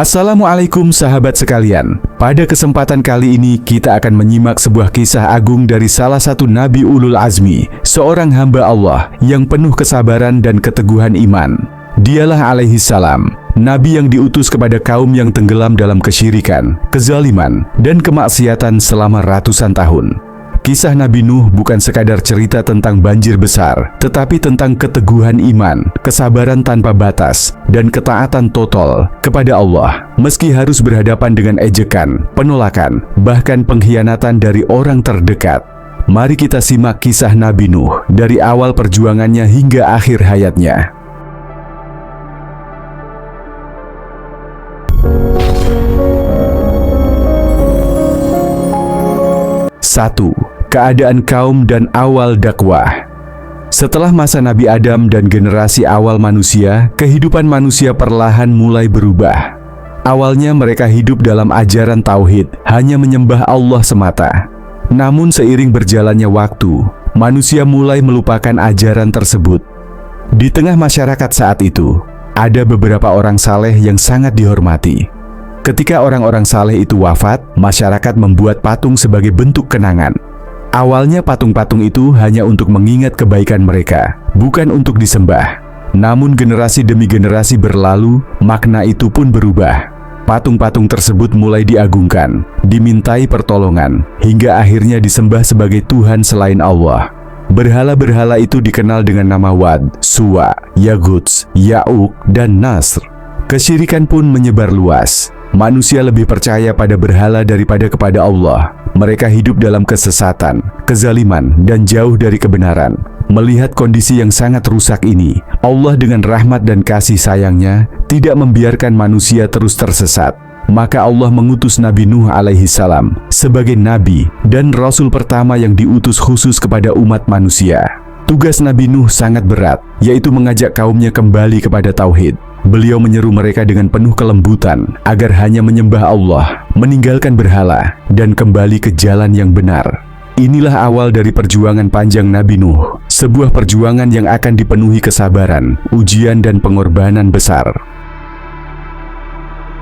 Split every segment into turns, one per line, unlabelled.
Assalamualaikum sahabat sekalian. Pada kesempatan kali ini kita akan menyimak sebuah kisah agung dari salah satu Nabi Ulul Azmi, seorang hamba Allah yang penuh kesabaran dan keteguhan iman. Dialah alaihi salam, Nabi yang diutus kepada kaum yang tenggelam dalam kesyirikan, kezaliman, dan kemaksiatan selama ratusan tahun. Kisah Nabi Nuh bukan sekadar cerita tentang banjir besar, tetapi tentang keteguhan iman, kesabaran tanpa batas, dan ketaatan total kepada Allah, meski harus berhadapan dengan ejekan, penolakan, bahkan pengkhianatan dari orang terdekat. Mari kita simak kisah Nabi Nuh dari awal perjuangannya hingga akhir hayatnya. 1. Keadaan kaum dan awal dakwah. Setelah masa Nabi Adam dan generasi awal manusia, kehidupan manusia perlahan mulai berubah. Awalnya mereka hidup dalam ajaran tauhid, hanya menyembah Allah semata. Namun seiring berjalannya waktu, manusia mulai melupakan ajaran tersebut. Di tengah masyarakat saat itu, ada beberapa orang saleh yang sangat dihormati. Ketika orang-orang saleh itu wafat, masyarakat membuat patung sebagai bentuk kenangan. Awalnya patung-patung itu hanya untuk mengingat kebaikan mereka, bukan untuk disembah. Namun generasi demi generasi berlalu, makna itu pun berubah. Patung-patung tersebut mulai diagungkan, dimintai pertolongan, hingga akhirnya disembah sebagai Tuhan selain Allah. Berhala-berhala itu dikenal dengan nama Wad, Suwa, Yaguts, Ya'uq, dan Nasr. Kesyirikan pun menyebar luas. Manusia lebih percaya pada berhala daripada kepada Allah. Mereka hidup dalam kesesatan, kezaliman, dan jauh dari kebenaran. Melihat kondisi yang sangat rusak ini, Allah dengan rahmat dan kasih sayangnya tidak membiarkan manusia terus tersesat. Maka Allah mengutus Nabi Nuh alaihi salam sebagai nabi dan rasul pertama yang diutus khusus kepada umat manusia. Tugas Nabi Nuh sangat berat, yaitu mengajak kaumnya kembali kepada tauhid. Beliau menyeru mereka dengan penuh kelembutan agar hanya menyembah Allah, meninggalkan berhala, dan kembali ke jalan yang benar. Inilah awal dari perjuangan panjang Nabi Nuh, sebuah perjuangan yang akan dipenuhi kesabaran, ujian, dan pengorbanan besar.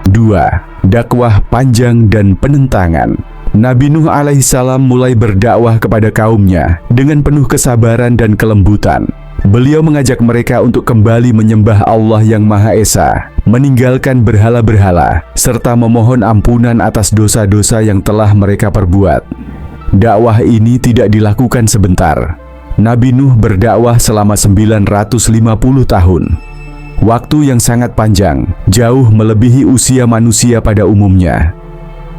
2. Dakwah panjang dan penentangan. Nabi Nuh alaihissalam mulai berdakwah kepada kaumnya dengan penuh kesabaran dan kelembutan. Beliau mengajak mereka untuk kembali menyembah Allah yang Maha Esa, meninggalkan berhala-berhala, serta memohon ampunan atas dosa-dosa yang telah mereka perbuat. Dakwah ini tidak dilakukan sebentar. Nabi Nuh berdakwah selama 950 tahun. Waktu yang sangat panjang, jauh melebihi usia manusia pada umumnya.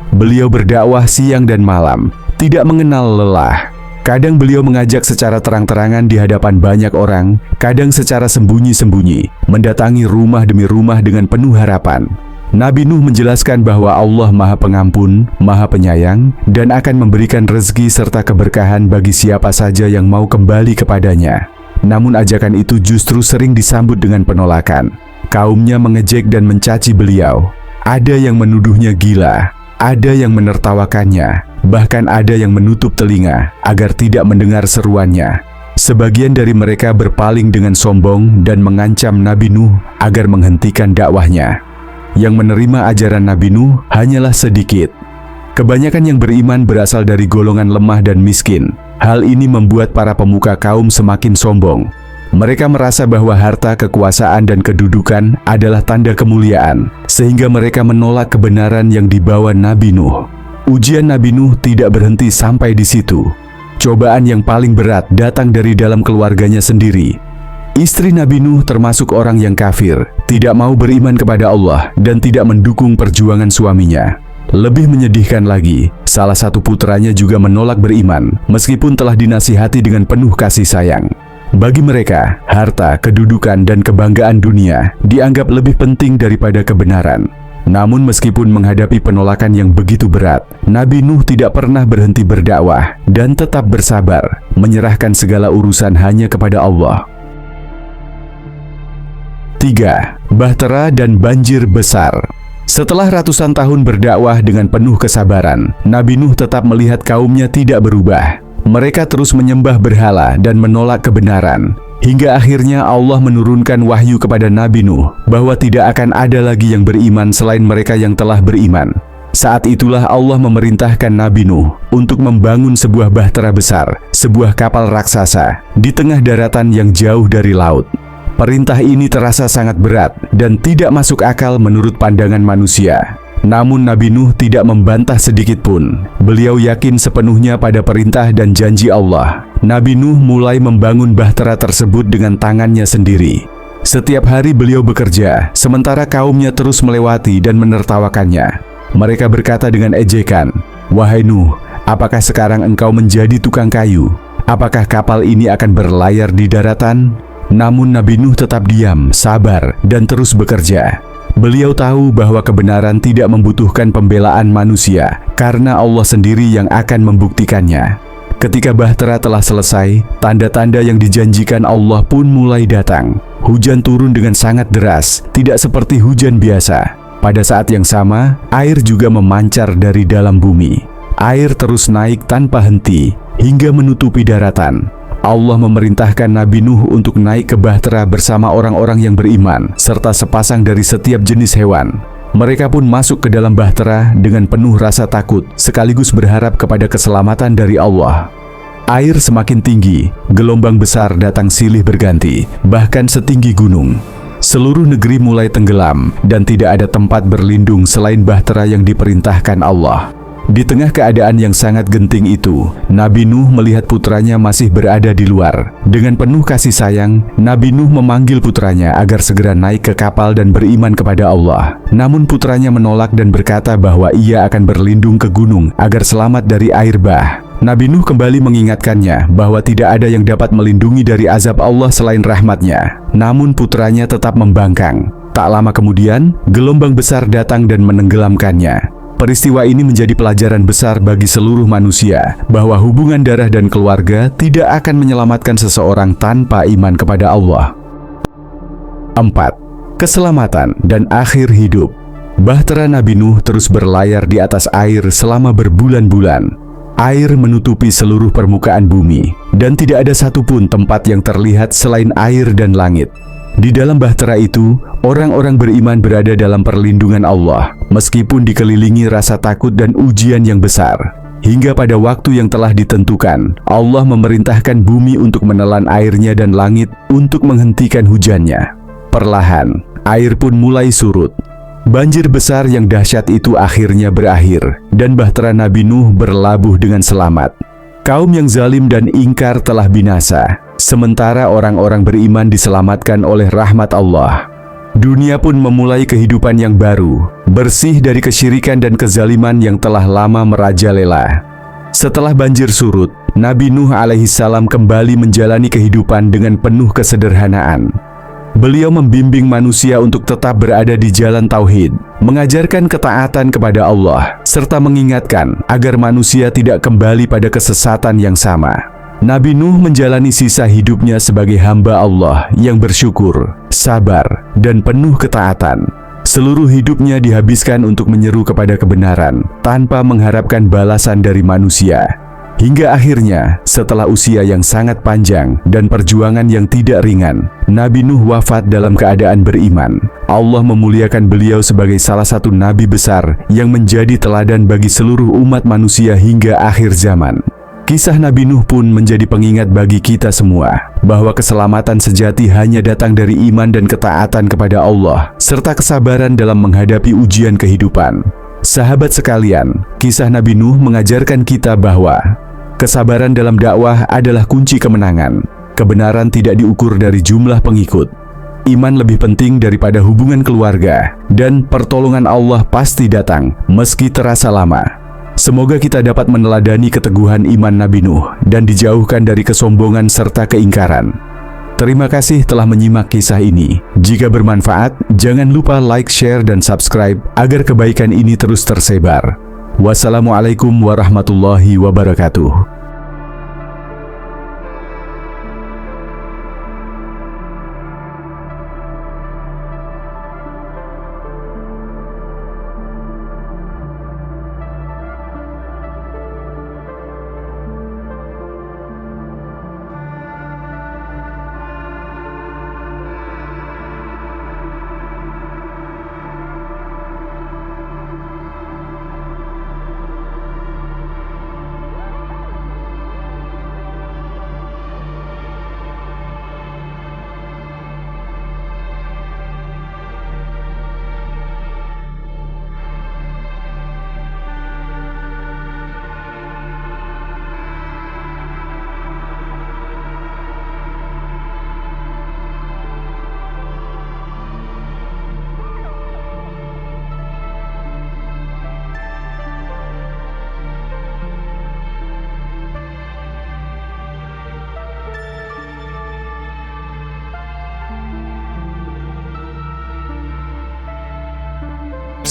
Beliau berdakwah siang dan malam, tidak mengenal lelah. Kadang beliau mengajak secara terang-terangan di hadapan banyak orang, kadang secara sembunyi-sembunyi, mendatangi rumah demi rumah dengan penuh harapan. Nabi Nuh menjelaskan bahwa Allah Maha Pengampun, Maha Penyayang, dan akan memberikan rezeki serta keberkahan bagi siapa saja yang mau kembali kepadanya. Namun ajakan itu justru sering disambut dengan penolakan. Kaumnya mengejek dan mencaci beliau. Ada yang menuduhnya gila, ada yang menertawakannya, bahkan ada yang menutup telinga agar tidak mendengar seruannya. Sebagian dari mereka berpaling dengan sombong dan mengancam Nabi Nuh agar menghentikan dakwahnya. Yang menerima ajaran Nabi Nuh hanyalah sedikit. Kebanyakan yang beriman berasal dari golongan lemah dan miskin. Hal ini membuat para pemuka kaum semakin sombong. Mereka merasa bahwa harta, kekuasaan, dan kedudukan adalah tanda kemuliaan, sehingga mereka menolak kebenaran yang dibawa Nabi Nuh. Ujian Nabi Nuh tidak berhenti sampai di situ. Cobaan yang paling berat datang dari dalam keluarganya sendiri. Istri Nabi Nuh termasuk orang yang kafir, tidak mau beriman kepada Allah, dan tidak mendukung perjuangan suaminya. Lebih menyedihkan lagi, salah satu putranya juga menolak beriman, meskipun telah dinasihati dengan penuh kasih sayang. Bagi mereka, harta, kedudukan, dan kebanggaan dunia dianggap lebih penting daripada kebenaran. Namun meskipun menghadapi penolakan yang begitu berat, Nabi Nuh tidak pernah berhenti berdakwah dan tetap bersabar, menyerahkan segala urusan hanya kepada Allah. 3. Bahtera dan banjir besar. Setelah ratusan tahun berdakwah dengan penuh kesabaran, Nabi Nuh tetap melihat kaumnya tidak berubah. Mereka terus menyembah berhala dan menolak kebenaran. Hingga akhirnya Allah menurunkan wahyu kepada Nabi Nuh bahwa tidak akan ada lagi yang beriman selain mereka yang telah beriman. Saat itulah Allah memerintahkan Nabi Nuh untuk membangun sebuah bahtera besar, sebuah kapal raksasa di tengah daratan yang jauh dari laut. Perintah ini terasa sangat berat dan tidak masuk akal menurut pandangan manusia. Namun Nabi Nuh tidak membantah sedikit pun. Beliau yakin sepenuhnya pada perintah dan janji Allah. Nabi Nuh mulai membangun bahtera tersebut dengan tangannya sendiri. Setiap hari beliau bekerja, sementara kaumnya terus melewati dan menertawakannya. Mereka berkata dengan ejekan, "Wahai Nuh, apakah sekarang engkau menjadi tukang kayu? Apakah kapal ini akan berlayar di daratan?" Namun Nabi Nuh tetap diam, sabar, dan terus bekerja. Beliau tahu bahwa kebenaran tidak membutuhkan pembelaan manusia, karena Allah sendiri yang akan membuktikannya. Ketika bahtera telah selesai, tanda-tanda yang dijanjikan Allah pun mulai datang. Hujan turun dengan sangat deras, tidak seperti hujan biasa. Pada saat yang sama, air juga memancar dari dalam bumi. Air terus naik tanpa henti, hingga menutupi daratan. Allah memerintahkan Nabi Nuh untuk naik ke bahtera bersama orang-orang yang beriman, serta sepasang dari setiap jenis hewan. Mereka pun masuk ke dalam bahtera dengan penuh rasa takut, sekaligus berharap kepada keselamatan dari Allah. Air semakin tinggi, gelombang besar datang silih berganti, bahkan setinggi gunung. Seluruh negeri mulai tenggelam dan tidak ada tempat berlindung selain bahtera yang diperintahkan Allah. Di tengah keadaan yang sangat genting itu, Nabi Nuh melihat putranya masih berada di luar. Dengan penuh kasih sayang, Nabi Nuh memanggil putranya agar segera naik ke kapal dan beriman kepada Allah. Namun putranya menolak dan berkata bahwa ia akan berlindung ke gunung agar selamat dari air bah. Nabi Nuh kembali mengingatkannya bahwa tidak ada yang dapat melindungi dari azab Allah selain rahmatnya. Namun putranya tetap membangkang. Tak lama kemudian, gelombang besar datang dan menenggelamkannya. Peristiwa ini menjadi pelajaran besar bagi seluruh manusia bahwa hubungan darah dan keluarga tidak akan menyelamatkan seseorang tanpa iman kepada Allah. 4. Keselamatan dan akhir hidup. Bahtera Nabi Nuh terus berlayar di atas air selama berbulan-bulan. Air menutupi seluruh permukaan bumi, dan tidak ada satupun tempat yang terlihat selain air dan langit. Di dalam bahtera itu, orang-orang beriman berada dalam perlindungan Allah, meskipun dikelilingi rasa takut dan ujian yang besar. Hingga pada waktu yang telah ditentukan, Allah memerintahkan bumi untuk menelan airnya dan langit untuk menghentikan hujannya. Perlahan, air pun mulai surut. Banjir besar yang dahsyat itu akhirnya berakhir, dan bahtera Nabi Nuh berlabuh dengan selamat. Kaum yang zalim dan ingkar telah binasa, sementara orang-orang beriman diselamatkan oleh rahmat Allah. Dunia pun memulai kehidupan yang baru, bersih dari kesyirikan dan kezaliman yang telah lama merajalela. Setelah banjir surut, Nabi Nuh alaihissalam kembali menjalani kehidupan dengan penuh kesederhanaan. Beliau membimbing manusia untuk tetap berada di jalan tauhid, mengajarkan ketaatan kepada Allah, serta mengingatkan agar manusia tidak kembali pada kesesatan yang sama. Nabi Nuh menjalani sisa hidupnya sebagai hamba Allah yang bersyukur, sabar, dan penuh ketaatan. Seluruh hidupnya dihabiskan untuk menyeru kepada kebenaran, tanpa mengharapkan balasan dari manusia. Hingga akhirnya, setelah usia yang sangat panjang dan perjuangan yang tidak ringan, Nabi Nuh wafat dalam keadaan beriman. Allah memuliakan beliau sebagai salah satu nabi besar yang menjadi teladan bagi seluruh umat manusia hingga akhir zaman. Kisah Nabi Nuh pun menjadi pengingat bagi kita semua, bahwa keselamatan sejati hanya datang dari iman dan ketaatan kepada Allah, serta kesabaran dalam menghadapi ujian kehidupan. Sahabat sekalian, kisah Nabi Nuh mengajarkan kita bahwa kesabaran dalam dakwah adalah kunci kemenangan. Kebenaran tidak diukur dari jumlah pengikut. Iman lebih penting daripada hubungan keluarga, dan pertolongan Allah pasti datang, meski terasa lama. Semoga kita dapat meneladani keteguhan iman Nabi Nuh dan dijauhkan dari kesombongan serta keingkaran. Terima kasih telah menyimak kisah ini. Jika bermanfaat, jangan lupa like, share, dan subscribe agar kebaikan ini terus tersebar. Wassalamualaikum warahmatullahi wabarakatuh.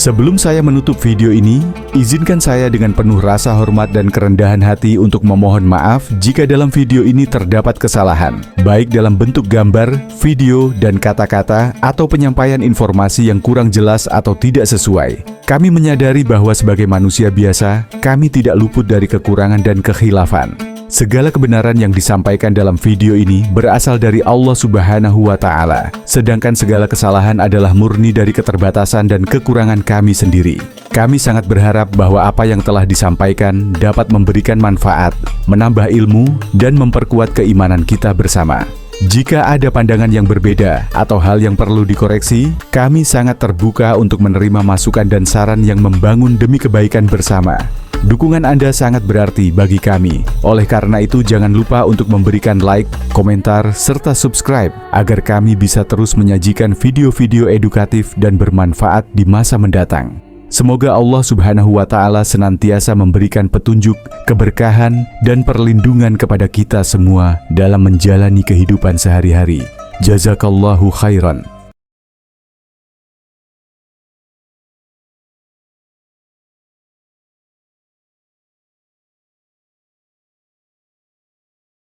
Sebelum saya menutup video ini, izinkan saya dengan penuh rasa hormat dan kerendahan hati untuk memohon maaf jika dalam video ini terdapat kesalahan, baik dalam bentuk gambar, video, dan kata-kata, atau penyampaian informasi yang kurang jelas atau tidak sesuai. Kami menyadari bahwa sebagai manusia biasa, kami tidak luput dari kekurangan dan kekhilafan. Segala kebenaran yang disampaikan dalam video ini berasal dari Allah Subhanahu wa Ta'ala, sedangkan segala kesalahan adalah murni dari keterbatasan dan kekurangan kami sendiri. Kami sangat berharap bahwa apa yang telah disampaikan dapat memberikan manfaat, menambah ilmu, dan memperkuat keimanan kita bersama. Jika ada pandangan yang berbeda atau hal yang perlu dikoreksi, kami sangat terbuka untuk menerima masukan dan saran yang membangun demi kebaikan bersama. Dukungan Anda sangat berarti bagi kami. Oleh karena itu, jangan lupa untuk memberikan like, komentar, serta subscribe agar kami bisa terus menyajikan video-video edukatif dan bermanfaat di masa mendatang. Semoga Allah Subhanahu wa Ta'ala senantiasa memberikan petunjuk, keberkahan, dan perlindungan kepada kita semua dalam menjalani kehidupan sehari-hari. Jazakallahu khairan.